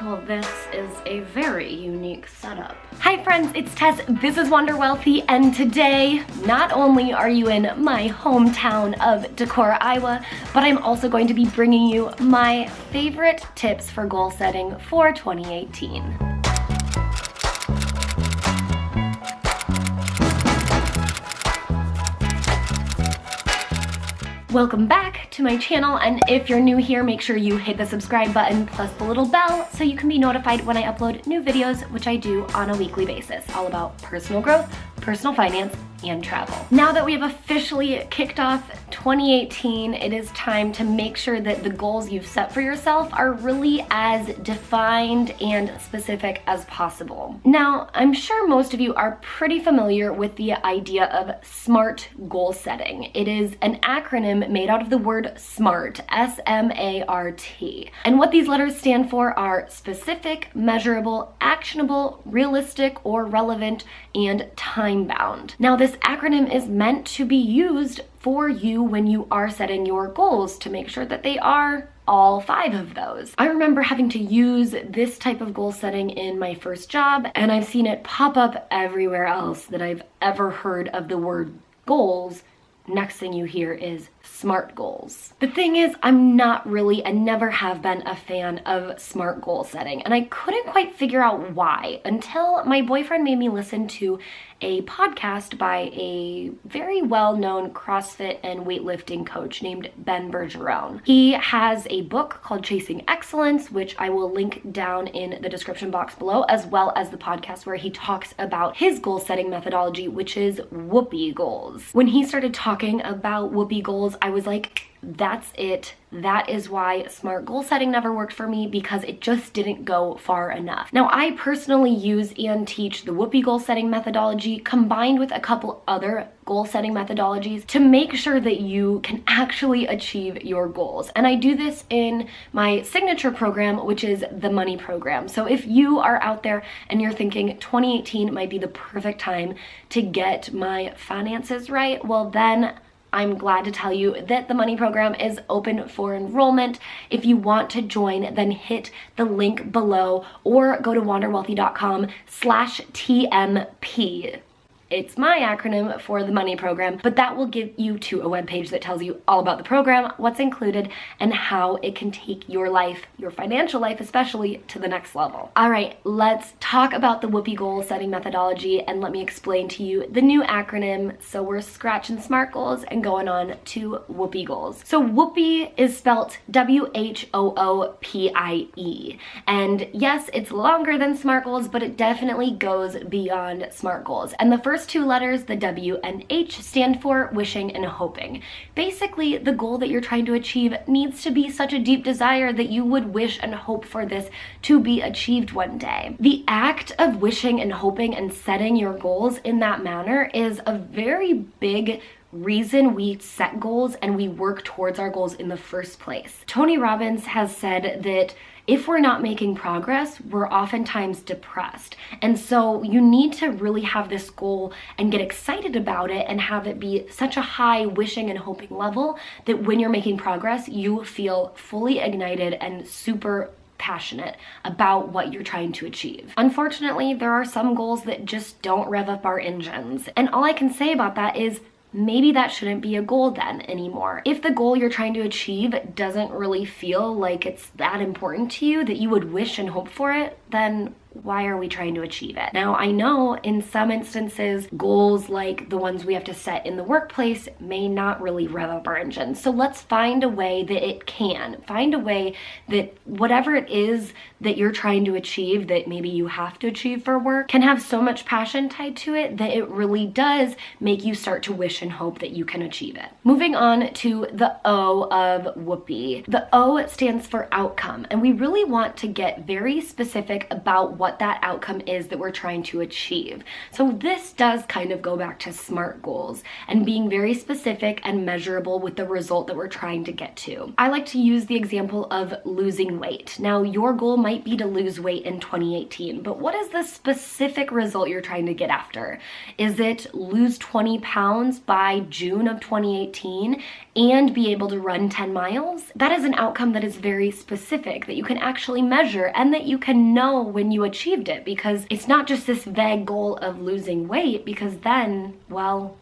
Well, this is a very unique setup. Hi friends, it's Tess, this is w.h.o.o.p.i.e, and today, not only are you in my hometown of Decorah, Iowa, but I'm also going to be bringing you my favorite tips for goal setting for 2018. Welcome back to my channel, and if you're new here, make sure you hit the subscribe button plus the little bell so you can be notified when I upload new videos, which I do on a weekly basis, all about personal growth, personal finance, and travel. Now that we have officially kicked off 2018, it is time to make sure that the goals you've set for yourself are really as defined and specific as possible. Now, I'm sure most of you are pretty familiar with the idea of SMART goal setting. It is an acronym made out of the word SMART, S.M.A.R.T. And what these letters stand for are specific, measurable, actionable, realistic or relevant, and time-bound. Now, this acronym is meant to be used for you when you are setting your goals to make sure that they are all 5 of those. I remember having to use this type of goal setting in my first job, and I've seen it pop up everywhere else that I've ever heard of the word goals. Next thing you hear is SMART goals. The thing is, I'm not really and never have been a fan of SMART goal setting, and I couldn't quite figure out why until my boyfriend made me listen to a podcast by a very well-known CrossFit and weightlifting coach named Ben Bergeron. He has a book called Chasing Excellence, which I will link down in the description box below, as well as the podcast where he talks about his goal setting methodology, which is W.h.o.o.p.i.e goals. When he started talking about W.h.o.o.p.i.e goals, I was like, that's it. That is why SMART goal setting never worked for me, because it just didn't go far enough. Now, I personally use and teach the W.h.o.o.p.i.e goal setting methodology combined with a couple other goal setting methodologies to make sure that you can actually achieve your goals. And I do this in my signature program, which is the money program. So if you are out there and you're thinking 2018 might be the perfect time to get my finances right, well then I'm glad to tell you that the money program is open for enrollment. If you want to join, then hit the link below or go to wanderwealthy.com/TMP. It's my acronym for the money program, but that will give you to a webpage that tells you all about the program, what's included, and how it can take your life, your financial life especially, to the next level. All right, let's talk about the W.h.o.o.p.i.e goal setting methodology, and let me explain to you the new acronym. So we're scratching SMART goals and going on to W.h.o.o.p.i.e goals. So W.h.o.o.p.i.e is spelled W.h.o.o.p.i.e. And yes, it's longer than SMART goals, but it definitely goes beyond SMART goals. And the first 2 letters, the W and H, stand for wishing and hoping. Basically, the goal that you're trying to achieve needs to be such a deep desire that you would wish and hope for this to be achieved one day. The act of wishing and hoping and setting your goals in that manner is a very big reason we set goals and we work towards our goals in the first place. Tony Robbins has said that if we're not making progress, we're oftentimes depressed. And so you need to really have this goal and get excited about it and have it be such a high wishing and hoping level that when you're making progress, you feel fully ignited and super passionate about what you're trying to achieve. Unfortunately, there are some goals that just don't rev up our engines. And all I can say about that is maybe that shouldn't be a goal then anymore. If the goal you're trying to achieve doesn't really feel like it's that important to you that you would wish and hope for it, then why are we trying to achieve it? Now, I know in some instances, goals like the ones we have to set in the workplace may not really rev up our engines. So let's find a way that it can. Find a way that whatever it is that you're trying to achieve, that maybe you have to achieve for work, can have so much passion tied to it that it really does make you start to wish and hope that you can achieve it. Moving on to the O of W.h.o.o.p.i.e. The O stands for outcome, and we really want to get very specific about what that outcome is that we're trying to achieve. So this does kind of go back to SMART goals and being very specific and measurable with the result that we're trying to get to. I like to use the example of losing weight. Now, your goal might be to lose weight in 2018, but what is the specific result you're trying to get after? Is it lose 20 pounds by June of 2018 and be able to run 10 miles? That is an outcome that is very specific, that you can actually measure and that you can know when you achieved it, because it's not just this vague goal of losing weight, because then, well,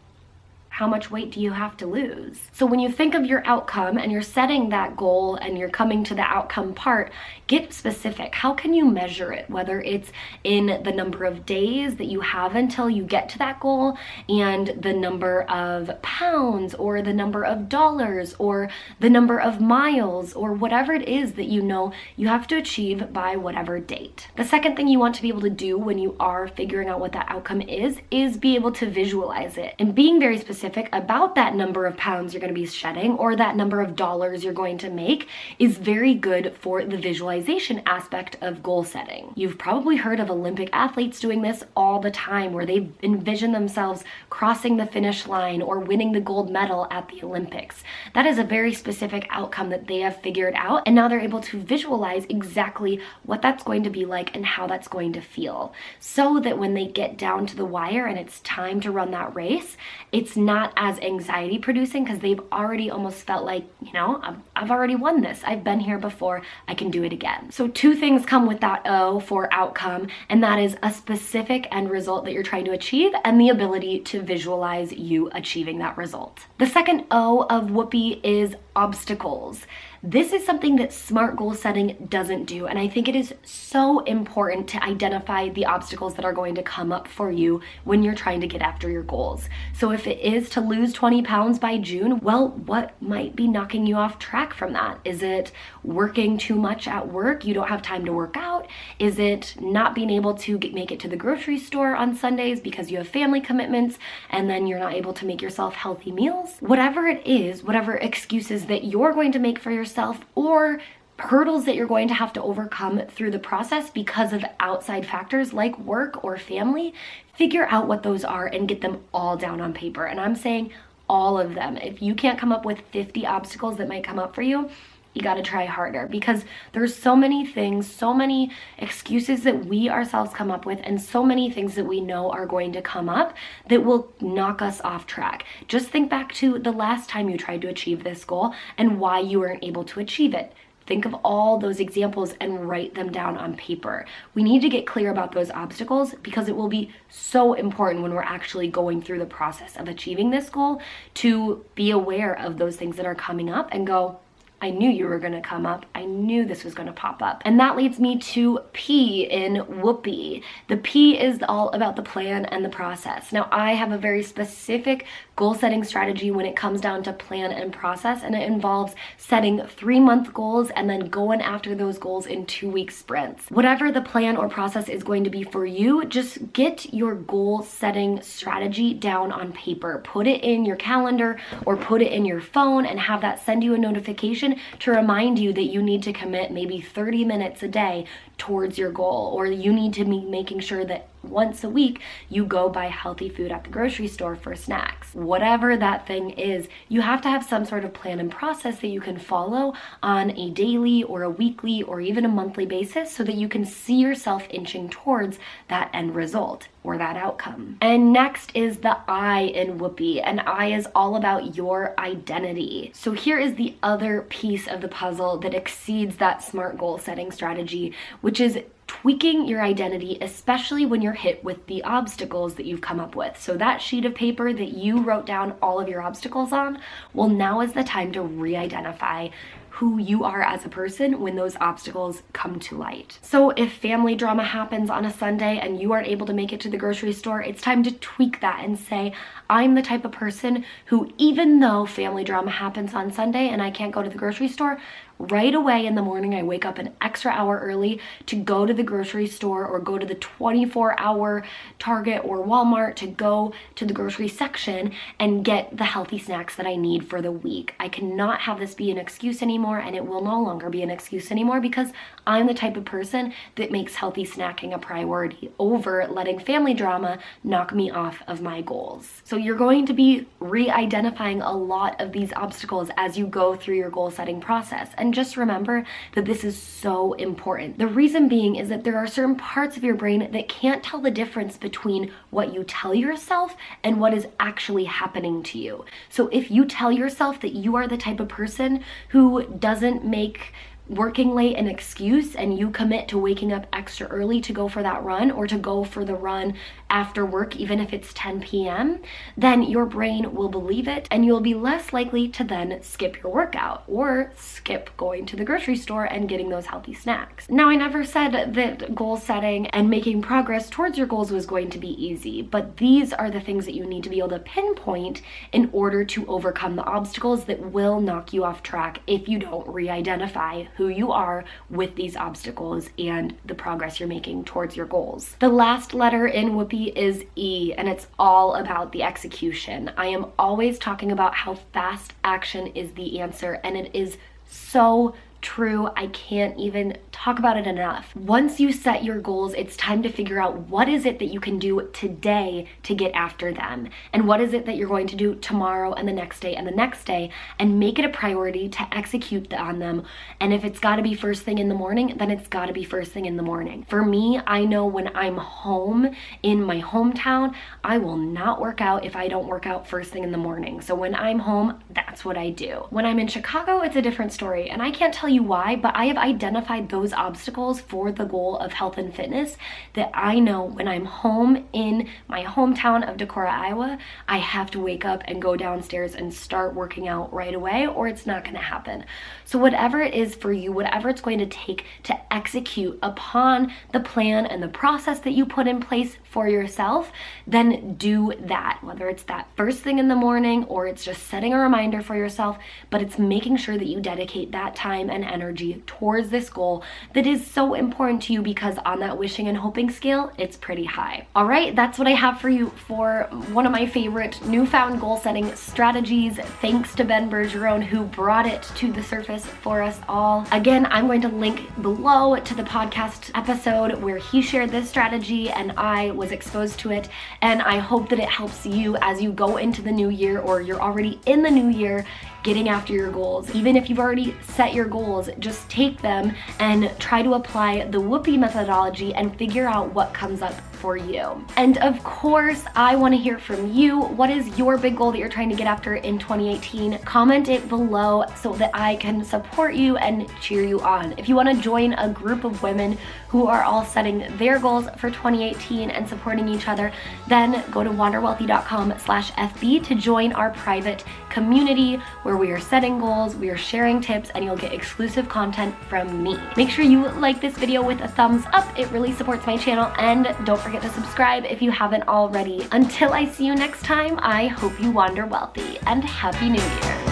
how much weight do you have to lose? So when you think of your outcome and you're setting that goal and you're coming to the outcome part, get specific. How can you measure it? Whether it's in the number of days that you have until you get to that goal, and the number of pounds, or the number of dollars, or the number of miles, or whatever it is that you know you have to achieve by whatever date. The second thing you want to be able to do when you are figuring out what that outcome is be able to visualize it. And being very specific about that number of pounds you're going to be shedding or that number of dollars you're going to make is very good for the visualization aspect of goal setting. You've probably heard of Olympic athletes doing this all the time, where they envision themselves crossing the finish line or winning the gold medal at the Olympics. That is a very specific outcome that they have figured out, and now they're able to visualize exactly what that's going to be like and how that's going to feel, so that when they get down to the wire and it's time to run that race, it's not as anxiety producing, because they've already almost felt like, you know, I've already won this. I've been here before. I can do it again. So two things come with that O for outcome, and that is a specific end result that you're trying to achieve and the ability to visualize you achieving that result. The second O of Whoopi is obstacles. This is something that SMART goal setting doesn't do, and I think it is so important to identify the obstacles that are going to come up for you when you're trying to get after your goals. So if it is to lose 20 pounds by June, well, what might be knocking you off track from that? Is it working too much at work? You don't have time to work out? Is it not being able to make it to the grocery store on Sundays because you have family commitments and then you're not able to make yourself healthy meals? Whatever it is, whatever excuses that you're going to make for yourself, or hurdles that you're going to have to overcome through the process because of outside factors like work or family, figure out what those are and get them all down on paper. And I'm saying all of them. If you can't come up with 50 obstacles that might come up for you, you got to try harder, because there's so many things, so many excuses that we ourselves come up with, and so many things that we know are going to come up that will knock us off track. Just think back to the last time you tried to achieve this goal and why you weren't able to achieve it. Think of all those examples and write them down on paper. We need to get clear about those obstacles, because it will be so important when we're actually going through the process of achieving this goal to be aware of those things that are coming up and go, I knew you were going to come up. I knew this was going to pop up. And that leads me to P in Whoopi. The P is all about the plan and the process. Now, I have a very specific goal setting strategy when it comes down to plan and process, and it involves setting 3-month goals and then going after those goals in 2-week sprints. Whatever the plan or process is going to be for you, just get your goal setting strategy down on paper. Put it in your calendar or put it in your phone and have that send you a notification to remind you that you need to commit maybe 30 minutes a day towards your goal, or you need to be making sure that once a week you go buy healthy food at the grocery store for snacks. Whatever that thing is, you have to have some sort of plan and process that you can follow on a daily or a weekly or even a monthly basis, so that you can see yourself inching towards that end result or that outcome. And next is the I in Whoopi, and I is all about your identity. So here is the other piece of the puzzle that exceeds that SMART goal setting strategy, which is tweaking your identity, especially when you're hit with the obstacles that you've come up with. So that sheet of paper that you wrote down all of your obstacles on, well, now is the time to re-identify who you are as a person when those obstacles come to light. So if family drama happens on a Sunday and you aren't able to make it to the grocery store, it's time to tweak that and say, I'm the type of person who, even though family drama happens on Sunday and I can't go to the grocery store, right away in the morning, I wake up an extra hour early to go to the grocery store or go to the 24-hour Target or Walmart to go to the grocery section and get the healthy snacks that I need for the week. I cannot have this be an excuse anymore. anymore, and it will no longer be an excuse anymore, because I'm the type of person that makes healthy snacking a priority over letting family drama knock me off of my goals. So you're going to be re-identifying a lot of these obstacles as you go through your goal setting process. And just remember that this is so important. The reason being is that there are certain parts of your brain that can't tell the difference between what you tell yourself and what is actually happening to you. So if you tell yourself that you are the type of person who doesn't make working late an excuse, and you commit to waking up extra early to go for that run, or to go for the run after work, even if it's 10 p.m., then your brain will believe it, and you'll be less likely to then skip your workout or skip going to the grocery store and getting those healthy snacks. Now, I never said that goal setting and making progress towards your goals was going to be easy, but these are the things that you need to be able to pinpoint in order to overcome the obstacles that will knock you off track if you don't re-identify who you are with these obstacles and the progress you're making towards your goals. The last letter in Whoopi is E, and it's all about the execution. I am always talking about how fast action is the answer, and it is so true. I can't even talk about it enough. Once you set your goals, it's time to figure out what is it that you can do today to get after them, and what is it that you're going to do tomorrow and the next day and the next day, and make it a priority to execute on them. And if it's got to be first thing in the morning, then it's got to be first thing in the morning. For me, I know when I'm home in my hometown, I will not work out if I don't work out first thing in the morning. So when I'm home, that's what I do. When I'm in Chicago, it's a different story, and I can't tell you why, but I have identified those obstacles for the goal of health and fitness that I know when I'm home in my hometown of Decorah, Iowa, I have to wake up and go downstairs and start working out right away, or it's not going to happen. So whatever it is for you, whatever it's going to take to execute upon the plan and the process that you put in place for yourself, then do that. Whether it's that first thing in the morning, or it's just setting a reminder for yourself, but it's making sure that you dedicate that time and energy towards this goal that is so important to you, because on that wishing and hoping scale, it's pretty high. All right, that's what I have for you for one of my favorite newfound goal setting strategies. Thanks to Ben Bergeron, who brought it to the surface for us all. Again, I'm going to link below to the podcast episode where he shared this strategy and I was exposed to it, and I hope that it helps you as you go into the new year, or you're already in the new year getting after your goals. Even if you've already set your goals, just take them and try to apply the Whoopi methodology and figure out what comes up for you. And of course, I want to hear from you. What is your big goal that you're trying to get after in 2018? Comment it below so that I can support you and cheer you on. If you want to join a group of women who are all setting their goals for 2018 and supporting each other, then go to wanderwealthy.com/FB to join our private community where we are setting goals, we are sharing tips, and you'll get exclusive content from me. Make sure you like this video with a thumbs up. It really supports my channel, and don't forget to subscribe if you haven't already. Until I see you next time, I hope you wander wealthy, and Happy New Year.